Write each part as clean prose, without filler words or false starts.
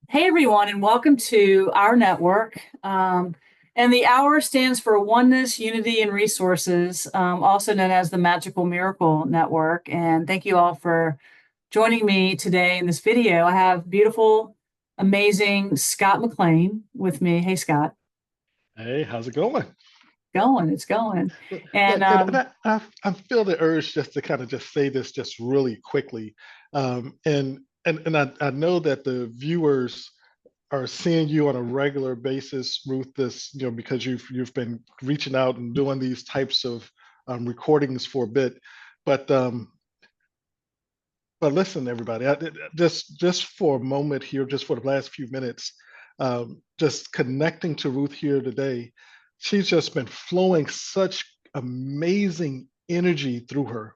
Hey everyone, and welcome to our network. And the hour stands for Oneness, Unity, and Resources, also known as the Magical Miracle Network. And thank you all for joining me today in this video. I have beautiful, amazing Scott McClaine with me. Hey, Scott. Hey, how's it going? It's going. And Look, I feel the urge just to kind of just say this just really quickly, and I know that the viewers are seeing you on a regular basis, Ruth. This because you've been reaching out and doing these types of recordings for a bit, but um, but listen, everybody, just for a moment here, just for the last few minutes, just connecting to Ruth here today. She's just been flowing such amazing energy through her,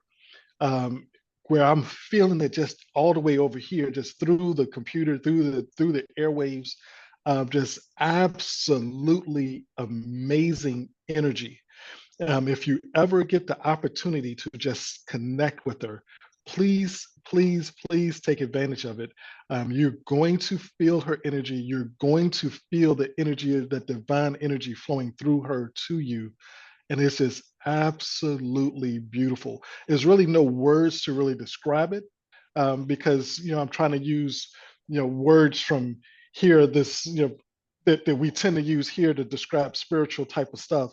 um, where I'm feeling it just all the way over here, just through the computer, through the airwaves, just absolutely amazing energy. If you ever get the opportunity to just connect with her, please, please, please take advantage of it. You're going to feel her energy. You're going to feel the energy, that divine energy flowing through her to you. And it's just absolutely beautiful. There's really no words to really describe it, because I'm trying to use words from here, this that we tend to use here to describe spiritual type of stuff,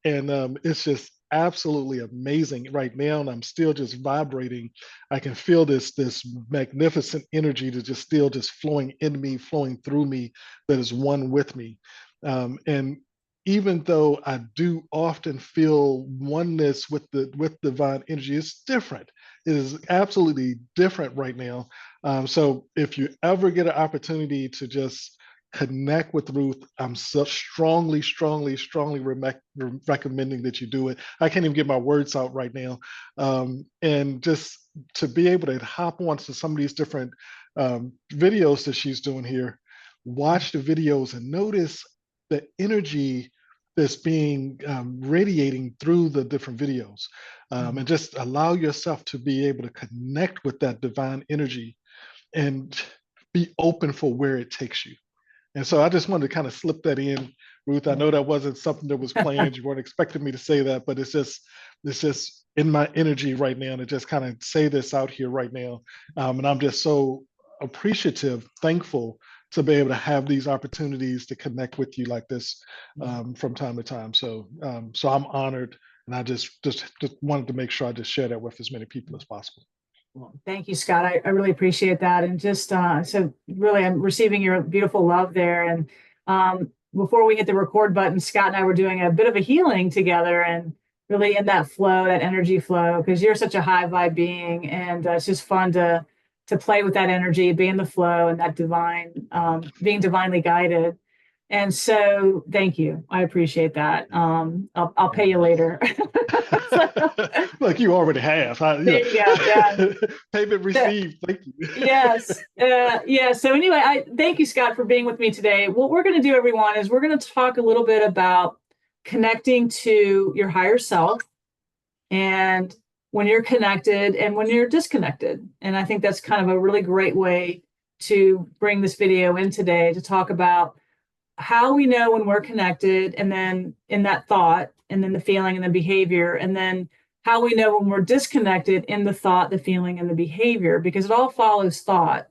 and it's just absolutely amazing right now. And I'm still just vibrating. I can feel this magnificent energy that just still just flowing in me, flowing through me, that is one with me. And even though I do often feel oneness with divine energy, it's different. It is absolutely different right now. So if you ever get an opportunity to just connect with Ruth, I'm so strongly, strongly, strongly recommending that you do it. I can't even get my words out right now. And just to be able to hop onto some of these different videos that she's doing here, watch the videos and notice the energy that's being radiating through the different videos, and just allow yourself to be able to connect with that divine energy and be open for where it takes you. And so I just wanted to kind of slip that in, Ruth. I know that wasn't something that was planned. You weren't expecting me to say that, but it's just in my energy right now to just kind of say this out here right now. And I'm just so appreciative, thankful to be able to have these opportunities to connect with you like this, from time to time. So I'm honored, and I just wanted to make sure I just share that with as many people as possible. Well, thank you, Scott. I really appreciate that. And just so really, I'm receiving your beautiful love there. And before we hit the record button, Scott and I were doing a bit of a healing together and really in that flow, that energy flow, because you're such a high vibe being. And it's just fun to play with that energy, be in the flow and that divine, being divinely guided. And so thank you. I appreciate that. I'll pay you later. So, Like you already have. there you go. Yeah. Payment So, received. Thank you. yes. Yeah. So anyway, I thank you, Scott, for being with me today. What we're going to do, everyone, is we're going to talk a little bit about connecting to your higher self and when you're connected and when you're disconnected. And I think that's kind of a really great way to bring this video in today to talk about how we know when we're connected, and then in that thought, and then the feeling and the behavior, and then how we know when we're disconnected in the thought, the feeling, and the behavior, because it all follows thought.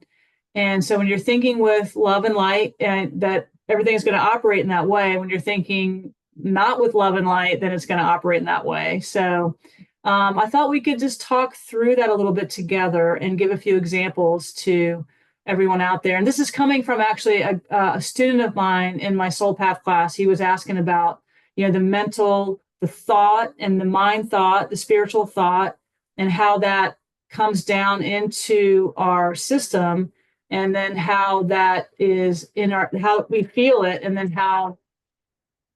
And so when you're thinking with love and light, and that everything is going to operate in that way, when you're thinking not with love and light, then it's going to operate in that way. So I thought we could just talk through that a little bit together and give a few examples to everyone out there. And this is coming from actually a student of mine in my Soul Path class. He was asking about, the mental, the thought and the mind thought, the spiritual thought, and how that comes down into our system, and then how that is in our, how we feel it, and then how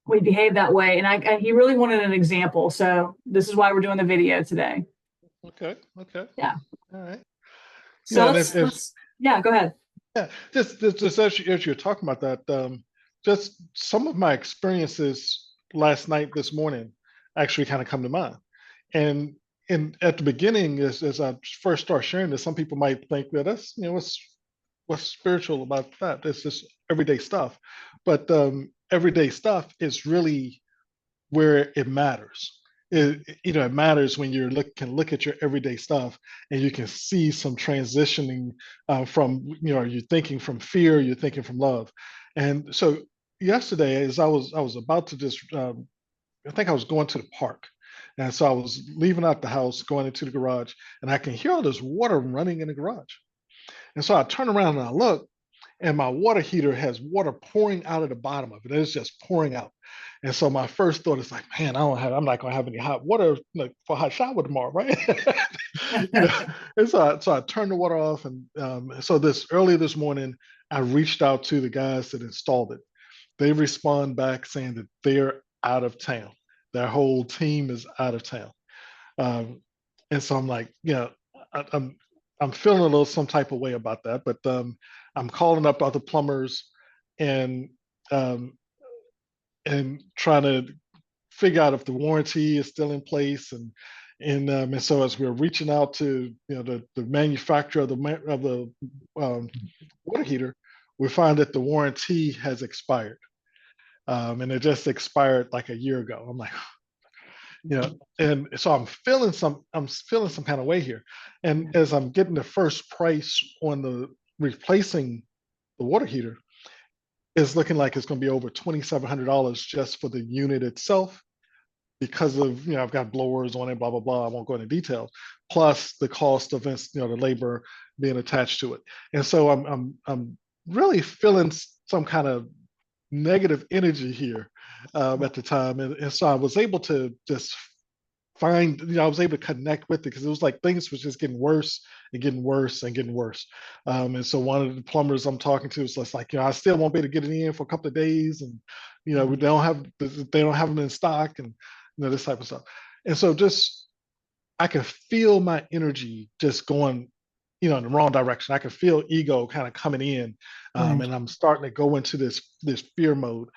we behave that way. And he really wanted an example. So this is why we're doing the video today. Okay. Okay. Yeah. All right. So Yeah, and let's yeah, go ahead. yeah, just as you're talking about that, just some of my experiences last night, this morning, actually kind of come to mind. And at the beginning, as I first start sharing this, some people might think that that's what's spiritual about that? It's just everyday stuff. But everyday stuff is really where it matters. It matters when can look at your everyday stuff and you can see some transitioning from, you're thinking from fear, you're thinking from love. And so yesterday, as I was about to just, I think I was going to the park. And so I was leaving out the house, going into the garage, and I can hear all this water running in the garage. And so I turn around and I look, and my water heater has water pouring out of the bottom of it. It's just pouring out. And so my first thought is like, man, I'm not gonna have any hot water like for a hot shower tomorrow, right? you know. And so I turned the water off, and so this early this morning, I reached out to the guys that installed it. They respond back saying that they're out of town. Their whole team is out of town. Um, and so I'm like, I, I'm I'm feeling a little some type of way about that, but I'm calling up other plumbers and um, and trying to figure out if the warranty is still in place, and so as we're reaching out to the manufacturer of the um, water heater, we find that the warranty has expired, and it just expired like a year ago. I'm like, and so I'm feeling some kind of way here. And as I'm getting the first price on the replacing the water heater, it's looking like it's going to be over $2,700 just for the unit itself because of I've got blowers on it, blah blah blah. I won't go into detail. Plus the cost of the labor being attached to it. And so I'm really feeling some kind of negative energy here at the time, and so I was able to just I was able to connect with it because it was like things was just getting worse and getting worse and getting worse. And so one of the plumbers I'm talking to was just like, I still won't be able to get it in for a couple of days, and they don't have them in stock, and this type of stuff. And so just I could feel my energy just going, in the wrong direction. I could feel ego kind of coming in, Right. and I'm starting to go into this fear mode.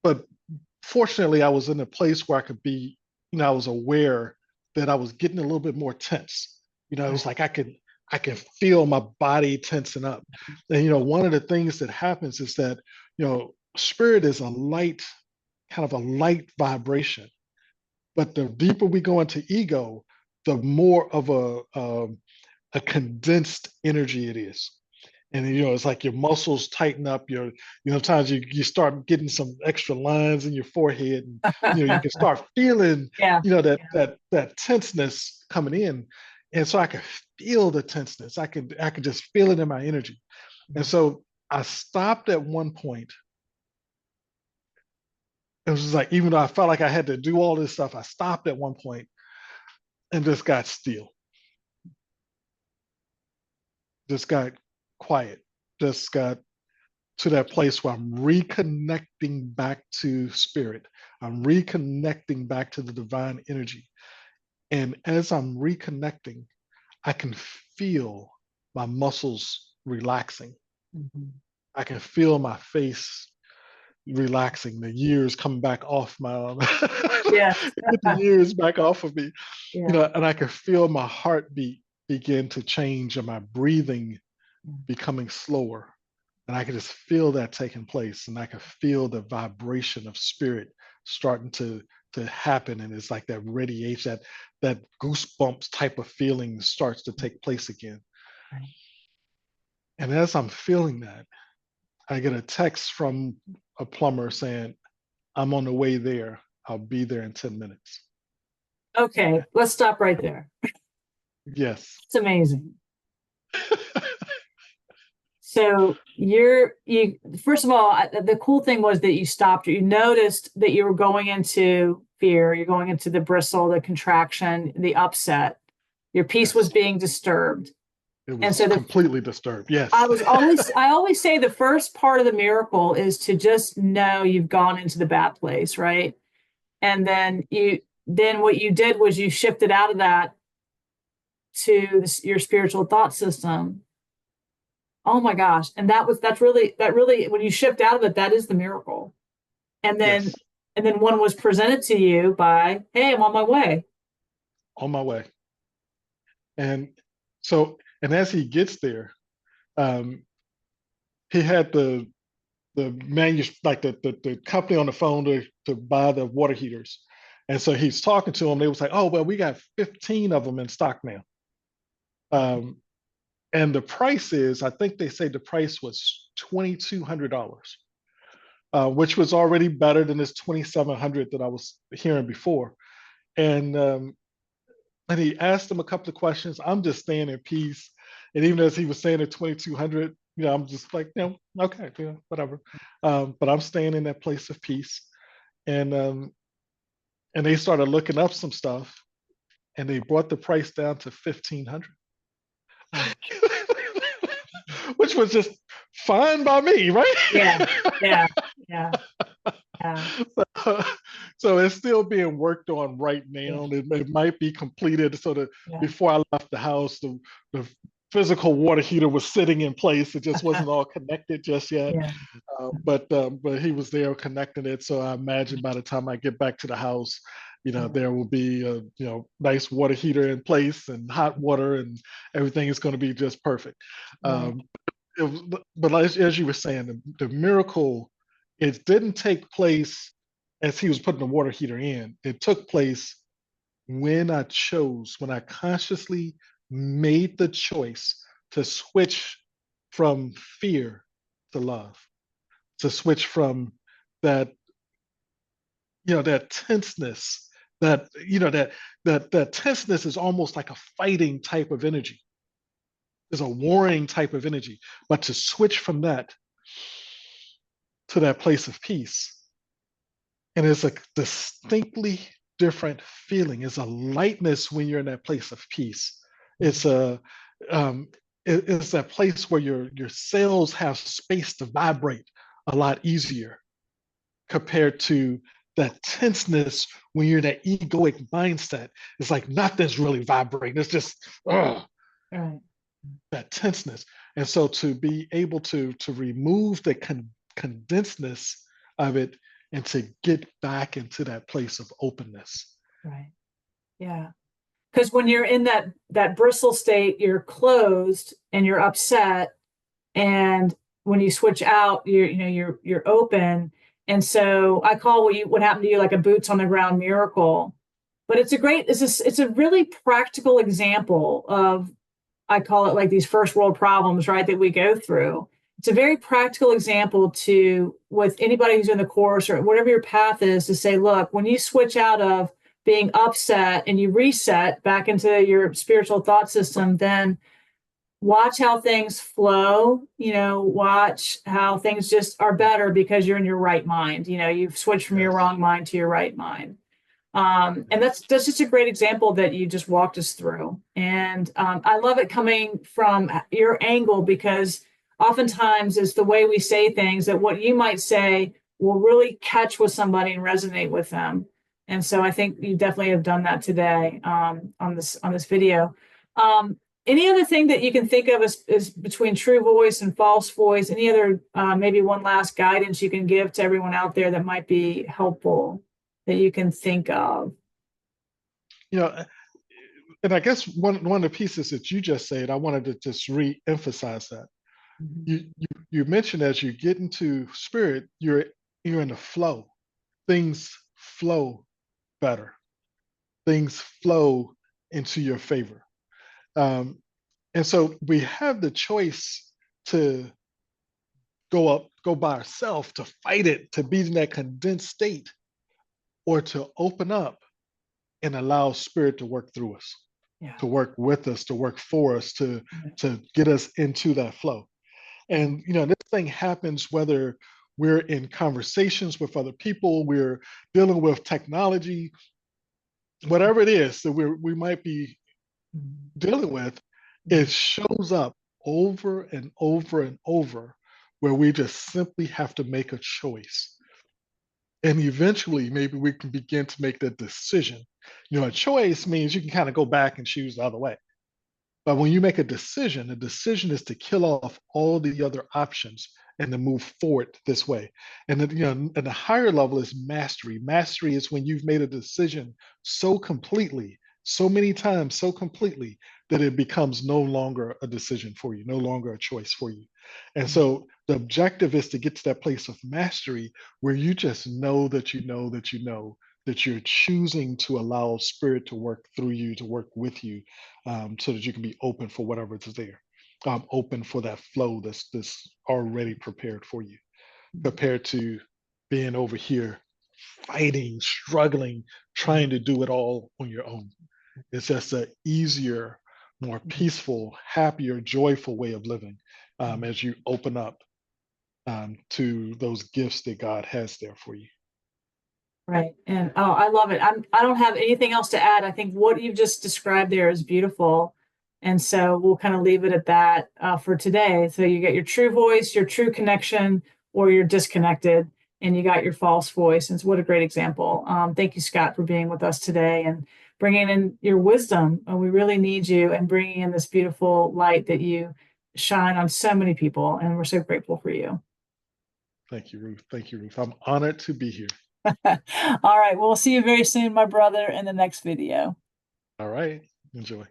But fortunately, I was in a place where I could be, I was aware that I was getting a little bit more tense. It was Right. like I could feel my body tensing up. And one of the things that happens is that, spirit is kind of a light vibration. But the deeper we go into ego, the more of a condensed energy it is. And it's like your muscles tighten up. Times you start getting some extra lines in your forehead, and you can start feeling Yeah. that tenseness coming in. And so I could feel the tenseness. I could just feel it in my energy. And so I stopped at one point. It was just like, even though I felt like I had to do all this stuff, I stopped at one point and just got still, just got quiet, just got to that place where I'm reconnecting back to spirit. I'm reconnecting back to the divine energy. And as I'm reconnecting, I can feel my muscles relaxing. Mhm. I can feel my face relaxing, the years coming back off my Yes. get the years back off of me. Yeah. And I can feel my heartbeat begin to change and my breathing becoming slower. And I could just feel that taking place, and I could feel the vibration of spirit starting to happen, and it's like that radiation, that goosebumps type of feeling starts to take place again. Right. And as I'm feeling that, I get a text from a plumber saying, I'm on the way there. I'll be there in 10 minutes. Okay, let's stop right there. Yes. It's amazing. So you first of all, the cool thing was that you stopped. You noticed that you were going into fear. You're going into the bristle, the contraction, the upset. Your peace was Yes. being disturbed. It And was so completely disturbed. Yes. I always say the first part of the miracle is to just know you've gone into the bad place, right? And then what you did was you shifted out of that to your spiritual thought system. Oh my gosh. And that really when you shift out of it, that is the miracle. And then Yes. and then one was presented to you by, hey, I'm on my way. On my way. And so, and as he gets there, Um, he had the company on the phone to buy the water heaters. And so he's talking to them. They was like, oh, well, we got 15 of them in stock now. Um, and the price is, I think they say the price was $2,200, which was already better than this 2,700 that I was hearing before. And and he asked them a couple of questions. I'm just staying in peace. And even as he was saying at 2,200, I'm just like, okay, whatever. But I'm staying in that place of peace. And and they started looking up some stuff, and they brought the price down to 1,500, which was just fine by me, right? Yeah, yeah, yeah, yeah, so, so it's still being worked on right yeah, now. It might be completed so that yeah. before I left the house, the physical water heater was sitting in place. It just wasn't all connected just yet. Yeah, But he was there connecting it. So I imagine by the time I get back to the house, there will be a nice water heater in place and hot water, and everything is going to be just perfect. right, Um, but as you were saying, the miracle, it didn't take place as he was putting the water heater in. It took place when I consciously made the choice to switch from fear to love, to switch from that, that tenseness, that tenseness is almost like a fighting type of energy, is a warring type of energy. But to switch from that to that place of peace, and it's a distinctly different feeling. It's a lightness when you're in that place of peace. It's a um, it's that place where your cells have space to vibrate a lot easier compared to that tenseness when you're in that egoic mindset. It's like nothing's really vibrating. It's just right. that tenseness. And so to be able to remove the condensedness of it and to get back into that place of openness. Right. Yeah. Because when you're in that bristle state, you're closed and you're upset, and when you switch out, you're open. And so I call what happened to you like a boots on the ground miracle. But it's a really practical example of, I call it like these first world problems, right, that we go through. It's a very practical example to with anybody who's in the course or whatever your path is, to say, look, when you switch out of being upset and you reset back into your spiritual thought system, then watch how things flow, watch how things just are better because you're in your right mind. You've switched from your Yes. wrong mind to your right mind. And that's just a great example that you just walked us through. And I love it coming from your angle, because oftentimes it's the way we say things that what you might say will really catch with somebody and resonate with them. And so I think you definitely have done that today on this video. Any other thing that you can think of is between true voice and false voice? Any other maybe one last guidance you can give to everyone out there that might be helpful that you can think of? You know, and I guess one of the pieces that you just said, I wanted to just re-emphasize that. Mhm. You mentioned as you get into spirit, you're in the flow. Things flow better. Things flow into your favor. Um, and so we have the choice to go by ourselves, to fight it, to be in that condensed state, or to open up and allow spirit to work through us, Yeah. to work with us, to work for us, to get us into that flow. And this thing happens whether we're in conversations with other people, we're dealing with technology, whatever it is that we might be Mhm. dealing with, it shows up over and over and over, where we just simply have to make a choice. And eventually, maybe we can begin to make that decision. A choice means you can kind of go back and choose the other way. But when you make a decision is to kill off all the other options and to move forward this way. And then, and the higher level is mastery. Mastery is when you've made a decision so completely, so many times, so completely that it becomes no longer a decision for you, no longer a choice for you. And so the objective is to get to that place of mastery where you just know that you know that you know that you're choosing to allow spirit to work through you, to work with you, so that you can be open for whatever is there, open for that flow that's already prepared for you, compared to being over here fighting, struggling, trying to do it all on your own. It's just an easier, more peaceful, happier, joyful way of living, as you open up, to those gifts that God has there for you. Right. And oh, I love it. I don't have anything else to add. I think what you've just described there is beautiful. And so we'll kind of leave it at that for today. So you get your true voice, your true connection, or you're disconnected, and you got your false voice. And so what a great example. Thank you, Scott, for being with us today and bringing in your wisdom. We really need you, and bringing in this beautiful light that you shine on so many people. And we're so grateful for you. Thank you, Ruth. Thank you, Ruth. I'm honored to be here. All right. Well, we'll see you very soon, my brother, in the next video. All right. Enjoy.